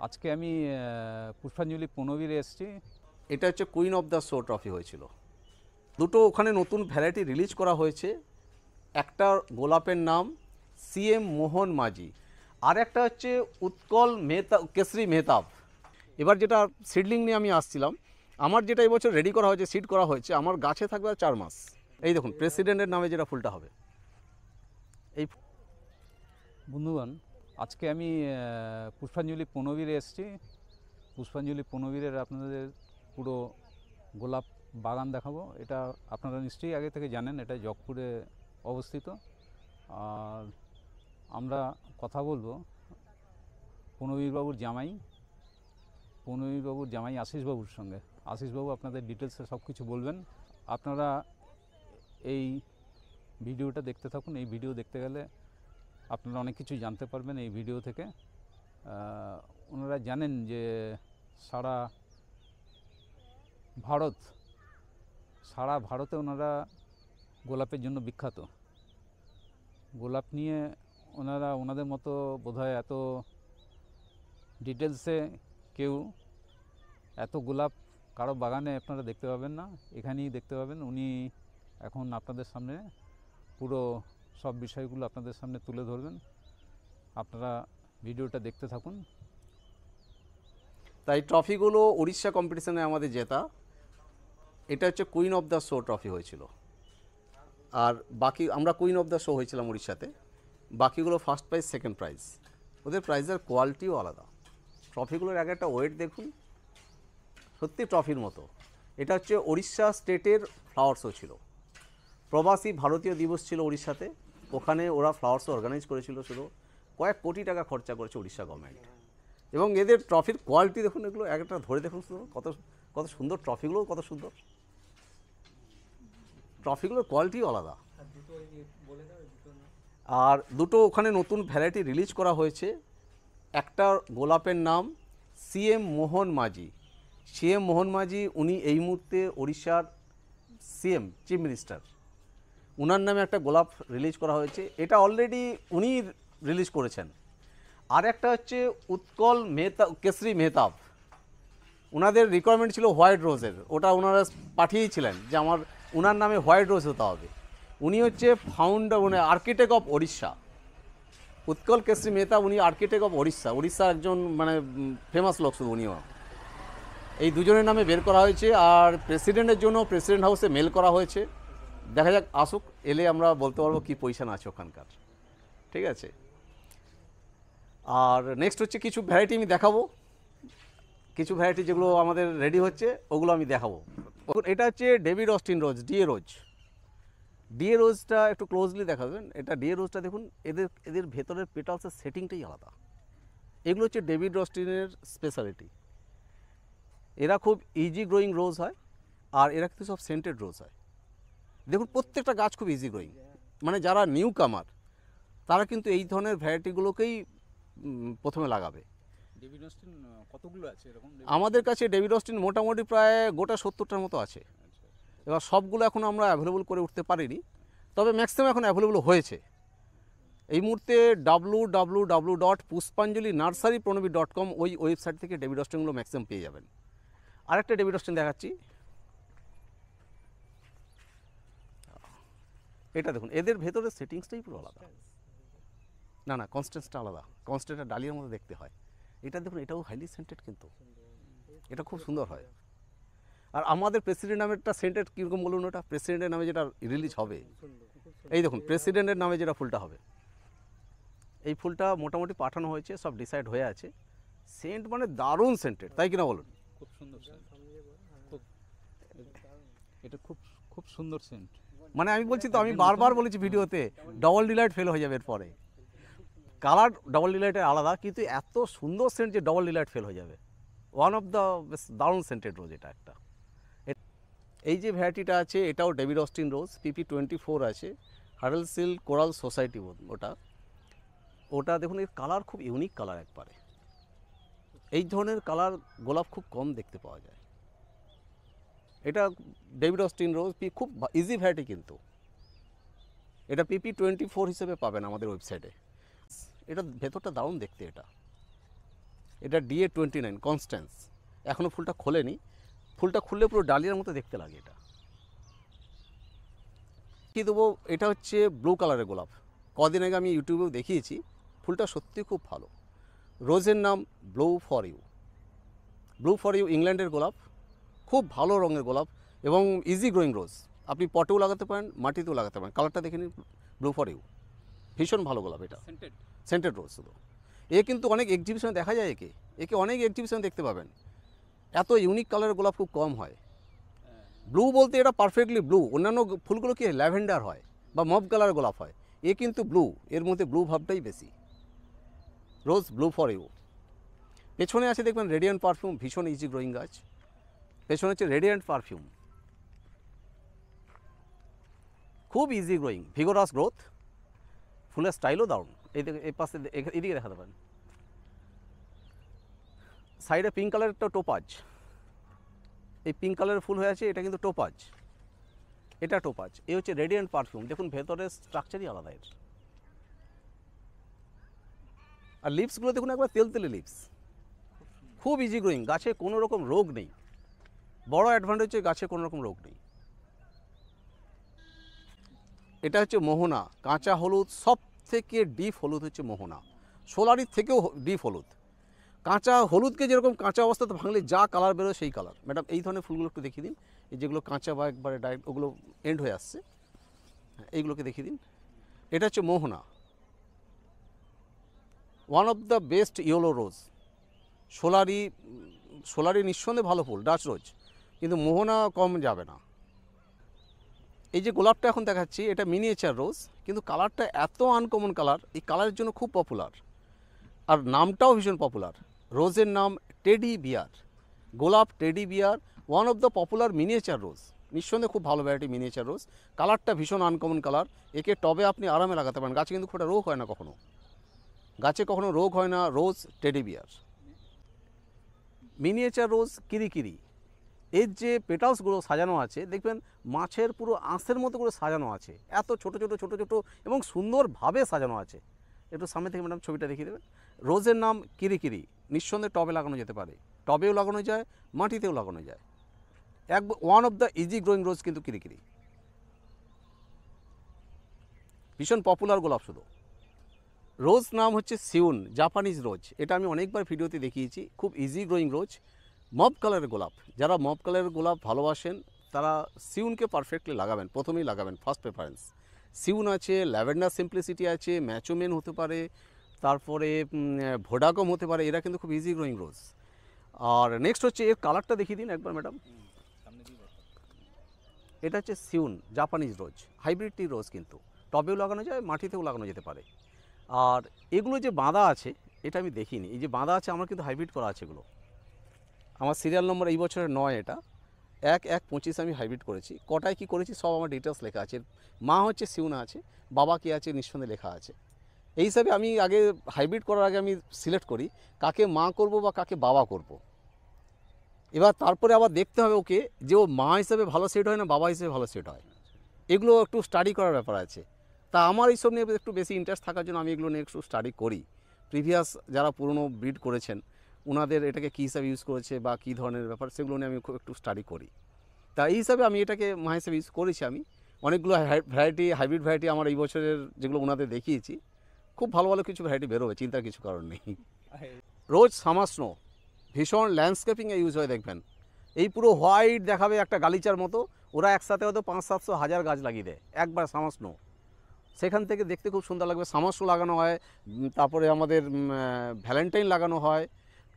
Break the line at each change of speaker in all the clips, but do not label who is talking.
আজকে আমি পুষ্পাঞ্জলি পনবীরে এসেছি।
এটা হচ্ছে queen of the show trophy হয়েছিল। দুটো ওখানে নতুন ভ্যারাইটি রিলিজ করা হয়েছে। একটা গোলাপের নাম সিএম মোহন মাঝি, আর একটা হচ্ছে উৎকল মেহতাব, কেশরী মেহতাব। এবার যেটা সিডলিং নিয়ে আমি আসছিলাম, আমার যেটা এবছর রেডি করা হয়েছে, সিড করা হয়েছে, আমার গাছে থাকবে আর 4 মাস। এই দেখুন প্রেসিডেন্টের নামে যেটা ফুলটা হবে। এই
বন্ধুগণ, আজকে আমি পুষ্পাঞ্জলি পনবীরে এসেছি। পুষ্পাঞ্জলি পনবীরের আপনাদের পুরো গোলাপ বাগান দেখাবো। এটা আপনারা নিশ্চয়ই আগে থেকে জানেন, এটা জগপুরে অবস্থিত। আর আমরা কথা বলবো পনবীরবাবুর জামাই আশিসবাবুর সঙ্গে। আশিসবাবু আপনাদের ডিটেলসে সব কিছু বলবেন। আপনারা এই ভিডিওটা দেখতে থাকুন। এই ভিডিও দেখতে গেলে আপনারা অনেক কিছু জানতে পারবেন এই ভিডিও থেকে। ওনারা জানেন যে সারা ভারতে ওনারা গোলাপের জন্য বিখ্যাত। গোলাপ নিয়ে ওনাদের মতো বোধহয় এত ডিটেলসে কেউ এত গোলাপ কারো বাগানে আপনারা দেখতে পাবেন না, এখানেই দেখতে পাবেন। উনি এখন আপনাদের সামনে পুরো সব বিষয়গুলো আপনাদের সামনে তুলে ধরবেন। আপনারা ভিডিওটা দেখতে থাকুন।
তাই ট্রফিগুলো উড়িষ্যা কম্পিটিশনে আমাদের জেতা। এটা হচ্ছে queen of the show trophy হয়েছিল। আর বাকি আমরা কুইন অফ দ্য শো হয়েছিলাম উড়িষ্যাতে। বাকিগুলো ফার্স্ট প্রাইজ, সেকেন্ড প্রাইজ। ওদের প্রাইজের কোয়ালিটিও আলাদা। ট্রফিগুলোর আগে একটা ওয়েট দেখুন, সত্যি ট্রফির মতো। এটা হচ্ছে উড়িষ্যা স্টেটের ফ্লাওয়ার শো ছিল। প্রবাসী ভারতীয় দিবস ছিল উড়িষ্যাতে, ওখানে ওরা ফ্লাওয়ার শো অর্গানাইজ করেছিল। শুধু কয়েক কোটি টাকা খরচা করেছে উড়িষ্যা গভর্নমেন্ট। এবং এদের ট্রফির কোয়ালিটি দেখুন, এগুলো একটা ধরে দেখুন শুধু, কত কত সুন্দর ট্রফিগুলো, কত সুন্দর ট্রফিগুলোর কোয়ালিটিও আলাদা। আর দুটো ওখানে নতুন ভ্যারাইটি রিলিজ করা হয়েছে। একটা গোলাপের নাম সিএম মোহন মাঝি। উনি এই মুহূর্তে উড়িষ্যার সিএম, চিফ মিনিস্টার। উনার নামে একটা গোলাপ রিলিজ করা হয়েছে। এটা অলরেডি উনি রিলিজ করেছেন। আর একটা হচ্ছে উৎকল কেশরী মেহতাব। ওনাদের রিকোয়ারমেন্ট ছিল হোয়াইট রোজের, ওটা ওনারা পাঠিয়েছিলেন যে ওনার নামে হোয়াইট রোজ হতে হবে। উনি হচ্ছে ফাউন্ডার, মানে আর্কিটেক্ট অফ ওড়িশা। উৎকল কেশরী মেহতাব, উনি আর্কিটেক্ট অফ উড়িষ্যার একজন মানে ফেমাস লোক শুধু উনিও। এই দুজনের নামে বের করা হয়েছে। আর প্রেসিডেন্টের জন্য প্রেসিডেন্ট হাউসে মেল করা হয়েছে। দেখা যাক, আসুক, এলে আমরা বলতে পারবো কী পজিশন আছে ওখানকার। ঠিক আছে। আর নেক্সট হচ্ছে কিছু ভ্যারাইটি আমি দেখাবো, কিছু ভ্যারাইটি যেগুলো আমাদের রেডি হচ্ছে ওগুলো আমি দেখাবো। এটা হচ্ছে ডেভিড অস্টিন রোজ, ডিএ রোজটা একটু ক্লোজলি দেখাবেন। এটা ডিএ রোজটা দেখুন, এদের ভেতরের পেটালসের সেটিংটাই আলাদা। এগুলো হচ্ছে ডেভিড অস্টিনের স্পেশালিটি। এরা খুব ইজি গ্রোয়িং রোজ হয়, আর এরা কিন্তু সব সেন্টেড রোজ হয়। দেখুন প্রত্যেকটা গাছ খুব ইজি গ্রোয়িং। মানে যারা নিউ কামার তারা কিন্তু এই ধরনের ভ্যারাইটিগুলোকেই প্রথমে লাগাবে।
ডেভিড অস্টিন কতগুলো আছে এরকম?
আমাদের কাছে ডেভিড অস্টিন মোটামুটি প্রায় গোটা 70টার মতো আছে। এবার সবগুলো এখন আমরা অ্যাভেলেবল করে উঠতে পারিনি, তবে ম্যাক্সিমাম এখন অ্যাভেলেবল হয়েছে। এই মুহূর্তে www.puspanjali.nurserypronabi.com ওই ওয়েবসাইট থেকে ডেভিড অস্টিনগুলো ম্যাক্সিমাম পেয়ে যাবেন। আরেকটা ডেভিড অস্টিন দেখাচ্ছি। এটা দেখুন, এদের ভেতরের সেটিংসটাই পুরো আলাদা। না, কনস্ট্যান্সটা আলাদা। কনস্ট্যান্টটা ডালিয়ার মধ্যে দেখতে হয়। এটা দেখুন, এটাও হাইলি সেন্টেড, কিন্তু এটা খুব সুন্দর হয়। আর আমাদের প্রেসিডেন্ট নামেরটা সেন্টেড কীরকম বলুন? ওটা প্রেসিডেন্টের নামে যেটা রিলিজ হবে, এই দেখুন প্রেসিডেন্টের নামে যেটা ফুলটা হবে, এই ফুলটা মোটামুটি পাঠানো হয়েছে, সব ডিসাইড হয়ে আছে। সেন্ট মানে দারুণ সেন্টেড, তাই কিনা বলুন?
খুব সুন্দর সেন্ট, এটা খুব খুব সুন্দর সেন্ট।
মানে আমি বলছি তো, আমি বারবার বলেছি ভিডিওতে, ডবল ডিলাইট ফেল হয়ে যাবে এরপরে। কালার ডবল ডিলাইটের আলাদা, কিন্তু এত সুন্দর সেন্ট যে ডবল ডিলাইট ফেল হয়ে যাবে। ওয়ান অফ দ্য দারুণ সেন্টেড রোজ এটা একটা। এই যে ভ্যারাইটিটা আছে, এটাও ডেভিড অস্টিন রোজ, PP24 আছে, হাডেলসিল কোরাল সোসাইটি ওটা দেখুন, এর কালার খুব ইউনিক কালার একবারে। এই ধরনের কালার গোলাপ খুব কম দেখতে পাওয়া যায়। এটা ডেভিড অস্টিন রোজ, খুব ইজি ভ্যারাইটি, কিন্তু এটা PP24 হিসেবে পাবেন আমাদের ওয়েবসাইটে। এটা ভেতরটা দারুণ দেখতে। এটা এটা DA29 কনস্ট্যান্স, এখনও ফুলটা খোলেনি, ফুলটা খুললে পুরো ডালিয়ার মতো দেখতে লাগে। এটা কী দেবো, এটা হচ্ছে ব্লু কালারের গোলাপ, কদিন আগে আমি ইউটিউবেও দেখিয়েছি, ফুলটা সত্যি খুব ভালো। রোজের নাম blue for you. Blue for you ইংল্যান্ডের গোলাপ, খুব ভালো রঙের গোলাপ এবং ইজি গ্রোয়িং রোজ। আপনি পটেও লাগাতে পারেন, মাটিতেও লাগাতে পারেন। কালারটা দেখে নিন, ব্লু ফর ইউ, ভীষণ ভালো গোলাপ। এটা সেন্টেড রোজ শুধু। এ কিন্তু অনেক এক্সিবিশনে দেখা যায়, একে অনেক এক্সিবিশনে দেখতে পাবেন। এত ইউনিক কালারের গোলাপ খুব কম হয়। ব্লু বলতে এটা পারফেক্টলি ব্লু, অন্যান্য ফুলগুলো কি ল্যাভেন্ডার হয় বা মব কালার গোলাপ হয়, এ কিন্তু ব্লু, এর মধ্যে ব্লু ভাবটাই বেশি। রোজ ব্লু ফর ইউ। পেছনে আছে দেখবেন রেডিয়েন্ট পারফিউম, ভীষণ ইজি গ্রোয়িং গাছ। পেছনে হচ্ছে রেডিয়েন্ট পারফিউম, খুব ইজি গ্রোয়িং, ভিগোরাস গ্রোথ, ফুলের স্টাইলও দারুণ। এই পাশে এদিকে দেখাতে পারেন। সাইডে পিঙ্ক কালারের একটা টোপাজ, এই পিঙ্ক কালারের ফুল হয়ে আছে, এটা কিন্তু টোপাজ, এটা টোপাজ। এই হচ্ছে রেডিয়েন্ট পারফিউম, দেখুন ভেতরের স্ট্রাকচারই আলাদা এর। আর লিপসগুলো দেখুন একবার তেলতেলে লিপস, খুব ইজি গ্রোয়িং, গাছে কোনো রকম রোগ নেই। বড় অ্যাডভান্টেজ হচ্ছে গাছে কোনো রকম রোগ নেই। এটা হচ্ছে মোহনা, কাঁচা হলুদ, সব থেকে ডিপ হলুদ হচ্ছে মোহনা, সোলারির থেকেও ডিপ হলুদ। কাঁচা হলুদকে যেরকম কাঁচা অবস্থাতে ভাঙলে যা কালার বেরোয় সেই কালার। ম্যাডাম এই ধরনের ফুলগুলো একটু দেখিয়ে দিন, এই যেগুলো কাঁচা বা একবারে ডাইরেক্ট ওগুলো এন্ড হয়ে আসছে, এইগুলোকে দেখিয়ে দিন। এটা হচ্ছে Mohana, one of the best yellow rose. সোলারি নিঃসন্দেহে ভালো ফুল, ডাচ রোজ, কিন্তু মোহনা কম যাবে না। এই যে গোলাপটা এখন দেখাচ্ছি, এটা মিনিয়েচার রোজ, কিন্তু কালারটা এত আনকমন কালার, এই কালারের জন্য খুব পপুলার, আর নামটাও ভীষণ পপুলার। রোজের নাম টেডি বিয়ার, গোলাপ teddy bear, one of the popular miniature rose, নিঃসন্দেহে খুব ভালো ভ্যারাইটি মিনিয়েচার রোজ। কালারটা ভীষণ আনকমন কালার, একে টবে আপনি আরামে লাগাতে পারেন, গাছে কিন্তু খুব একটা রোগ হয় না, গাছে কখনো রোগ হয় না। রোজ টেডি বিয়ার, মিনিয়েচার রোজ কিরিকিরি। এর যে পেটালসগুলো সাজানো আছে দেখবেন মাছের পুরো আঁশের মতো করে সাজানো আছে, এত ছোট ছোট ছোট ছোট এবং সুন্দরভাবে সাজানো আছে। একটু সামনে থেকে ম্যাডাম ছবিটা দেখিয়ে দেবেন। রোজের নাম কিরিকিরি, নিঃসন্দেহে টবে লাগানো যেতে পারে, টবেও লাগানো যায়, মাটিতেও লাগানো যায়। One of the easy growing rose কিন্তু কিরিকিরি, ভীষণ পপুলার গোলাপ শুধু। রোজ নাম হচ্ছে সিউন, জাপানিজ রোজ, এটা আমি অনেকবার ভিডিওতে দেখিয়েছি, খুব ইজি গ্রোয়িং রোজ, মব কালারের গোলাপ। যারা মব কালারের গোলাপ ভালোবাসেন তারা সিউনকে পারফেক্টলি লাগাবেন, প্রথমেই লাগাবেন, ফার্স্ট প্রেফারেন্স। সিউন আছে, ল্যাভেন্ডার সিম্পলিসিটি আছে, ম্যাচোমেন হতে পারে, তারপরে ভোডাকম হতে পারে, এরা কিন্তু খুব ইজি গ্রোয়িং রোজ। আর নেক্সট হচ্ছে এর কালারটা দেখিয়ে দিন একবার ম্যাডাম। এটা হচ্ছে সিউন, জাপানিজ রোজ, হাইব্রিডটি রোজ, কিন্তু টবেও লাগানো যায়, মাটিতেও লাগানো যেতে পারে। আর এগুলো যে বাঁধা আছে এটা আমি দেখিনি, এই যে বাঁধা আছে আমার কিন্তু হাইব্রিড করা আছে এগুলো। আমার সিরিয়াল নম্বর এই বছরের নয়, এটা 1/1/25 আমি হাইব্রিড করেছি। কটায় কী করেছি সব আমার ডিটেলস লেখা আছে। মা হচ্ছে সিউনা আছে, বাবা কে আছে নিঃসন্দেহে লেখা আছে। এই হিসাবে আমি আগে হাইব্রিড করার আগে আমি সিলেক্ট করি কাকে মা করব বা কাকে বাবা করব। এবার তারপরে আবার দেখতে হবে ওকে যে ও মা হিসেবে ভালো সেট হয় না বাবা হিসেবে ভালো সেট হয়, এগুলো একটু স্টাডি করার ব্যাপার আছে। তা আমার এইসব নিয়ে একটু বেশি ইন্টারেস্ট থাকার জন্য আমি এগুলো নিয়ে একটু স্টাডি করি। প্রিভিয়াস যারা পুরনো ব্রিড করেছেন ওনাদের এটাকে কী হিসাবে ইউজ করেছে বা কী ধরনের ব্যাপার সেগুলো নিয়ে আমি খুব একটু স্টাডি করি। তা এই হিসাবে আমি এটাকে মা হিসেবে ইউজ করেছি। আমি অনেকগুলো ভ্যারাইটি, হাইব্রিড ভ্যারাইটি আমার এই বছরের যেগুলো ওনাদের দেখিয়েছি, খুব ভালো ভালো কিছু ভ্যারাইটি বেরোবে, চিন্তার কিছু কারণ নেই। রোজ সামার স্নো ভীষণ ল্যান্ডস্কেপিংয়ে ইউজ হয়, দেখবেন এই পুরো হোয়াইট দেখাবে একটা গালিচার মতো, ওরা একসাথে হয়তো 500-700 গাছ লাগিয়ে দেয় একবার সামার স্নো, সেখান থেকে দেখতে খুব সুন্দর লাগবে। সামার স্নো লাগানো হয়, তারপরে আমাদের ভ্যালেন্টাইন লাগানো হয়,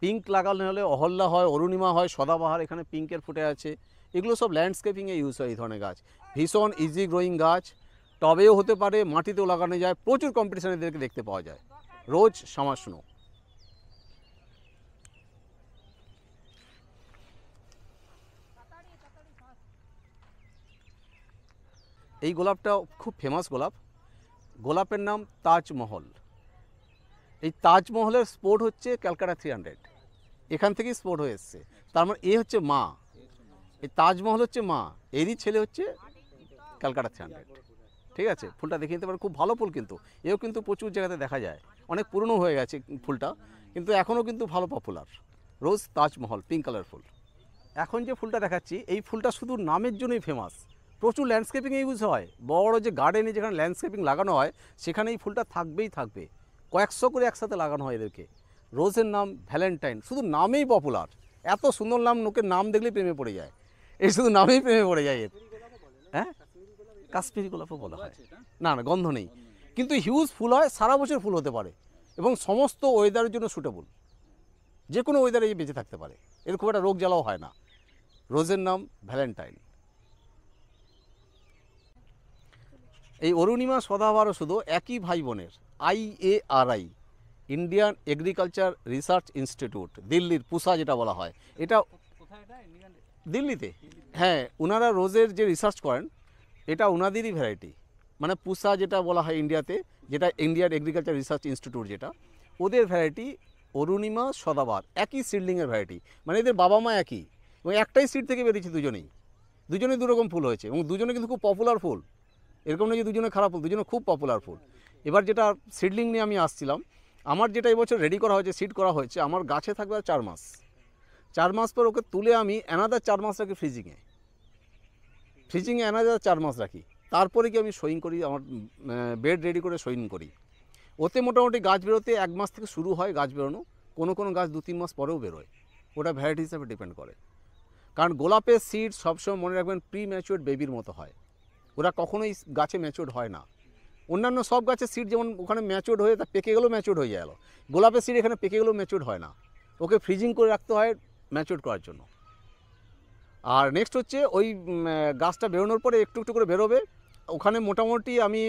পিঙ্ক লাগানো হলে অহল্যা হয়, অরুণিমা হয়, সদাবাহার, এখানে পিঙ্কের ফুটে আছে, এগুলো সব ল্যান্ডস্কেপিংয়ে ইউজ হয় এই ধরনের গাছ। ভীষণ ইজি গ্রোয়িং গাছ, টবেও হতে পারে, মাটিতেও লাগানো যায়, প্রচুর কম্পিটিশন এদেরকে দেখতে পাওয়া যায়। রোজ সামার স্নো। এই গোলাপটা খুব ফেমাস গোলাপ, গোলাপের নাম তাজমহল। এই তাজমহলের স্পোর্ট হচ্ছে ক্যালকাটা 300, এখান থেকেই স্পোর্ট হয়ে এসছে। তার মানে এ হচ্ছে মা, এই তাজমহল হচ্ছে মা, এরই ছেলে হচ্ছে ক্যালকাটা 300। ঠিক আছে, ফুলটা দেখে নিতে পারেন, খুব ভালো ফুল, কিন্তু এও কিন্তু প্রচুর জায়গাতে দেখা যায়, অনেক পুরনো হয়ে গেছে ফুলটা, কিন্তু এখনও কিন্তু ভালো পপুলার। রোজ তাজমহল পিঙ্ক কালার ফুল। এখন যে ফুলটা দেখাচ্ছি এই ফুলটা শুধু নামের জন্যই ফেমাস, প্রচুর ল্যান্ডস্কেপিংয়ে ইউজ হয়। বড় যে গার্ডেনে যেখানে ল্যান্ডস্কেপিং লাগানো হয় সেখানে এই ফুলটা থাকবেই থাকবে, কয়েকশো করে একসাথে লাগানো হয় এদেরকে। রোজের নাম ভ্যালেন্টাইন, শুধু নামেই পপুলার। এত সুন্দর নাম, লোকের নাম দেখলেই প্রেমে পড়ে যায়, এই শুধু নামেই প্রেমে পড়ে যায় এর। হ্যাঁ, কাশ্মীরি গোলাপও বলা হয়। না না, গন্ধ নেই, কিন্তু হিউজ ফুল হয়, সারা বছর ফুল হতে পারে এবং সমস্ত ওয়েদারের জন্য সুটেবল, যে কোনো ওয়েদারে বেঁচে থাকতে পারে, এর খুব একটা রোগ জ্বালাও হয় না। রোজের নাম ভ্যালেন্টাইন। এই অরুণিমা সদাবারও শুধু একই ভাই বোনের, IARI Indian agriculture research institute, দিল্লির পুসা যেটা বলা হয়, এটা দিল্লিতে। হ্যাঁ, ওনারা রোজের যে রিসার্চ করেন এটা ওনাদেরই ভ্যারাইটি, মানে পুসা যেটা বলা হয় ইন্ডিয়াতে, যেটা ইন্ডিয়ান এগ্রিকালচার রিসার্চ ইনস্টিটিউট, যেটা ওদের ভ্যারাইটি অরুণিমা সদাবার, একই সিডলিংয়ের ভ্যারাইটি, মানে এদের বাবা মা একই এবং একটাই সিড থেকে বেরিয়েছে দুজনেই দুরকম ফুল হয়েছে এবং দুজনে কিন্তু খুব পপুলার ফুল, এরকম নয় যে দুজনে খারাপ ফুল, দুজনে খুব পপুলার ফুল। এবার যেটা সিডলিং নিয়ে আমি আসছিলাম, আমার যেটা এবছর রেডি করা হয়েছে, সিড করা হয়েছে, আমার গাছে থাকবে আর 4 মাস। 4 মাস পর ওকে তুলে আমি অ্যানাদার 4 মাস রাখি ফ্রিজিংয়ে অ্যানাদার 4 মাস রাখি, তারপরে কি আমি সোয়িং করি, আমার বেড রেডি করে সোয়িং করি। ওতে মোটামুটি গাছ বেরোতে 1 মাস থেকে শুরু হয় গাছ বেরোনো, কোনো গাছ 2-3 মাস পরেও বেরোয়, ওটা ভ্যারাইটি হিসাবে ডিপেন্ড করে। কারণ গোলাপের সিড সবসময় মনে রাখবেন প্রি ম্যাচিওর বেবির মতো হয়, ওরা কখনোই গাছে ম্যাচিওর হয় না। অন্যান্য সব গাছের সিড যেমন ওখানে ম্যাচিওর হয়ে তা পেকে গেলেও ম্যাচিওর হয়ে যায়, গোলাপের সিড এখানে পেকে গেলেও ম্যাচিওর হয় না, ওকে ফ্রিজিং করে রাখতে হয় ম্যাচিওর করার জন্য। আর নেক্সট হচ্ছে ওই গাছটা বেরোনোর পরে একটু একটু করে বেরোবে, ওখানে মোটামুটি আমি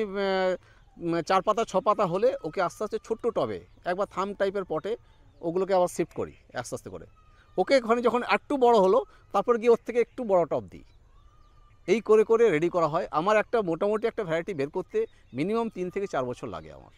4 পাতা 6 পাতা হলে ওকে আস্তে আস্তে ছোট্ট টবে, একবার থাম টাইপের পটে ওগুলোকে আবার শিফট করি আস্তে আস্তে করে। ওকে ওখানে যখন একটু বড় হলো তারপর গিয়ে ওর থেকে একটু বড় টব দিই, এই করে করে রেডি করা হয়। আমার একটা মোটামুটি একটা ভ্যারাইটি বের করতে মিনিমাম 3 থেকে 4 বছর লাগে আমার।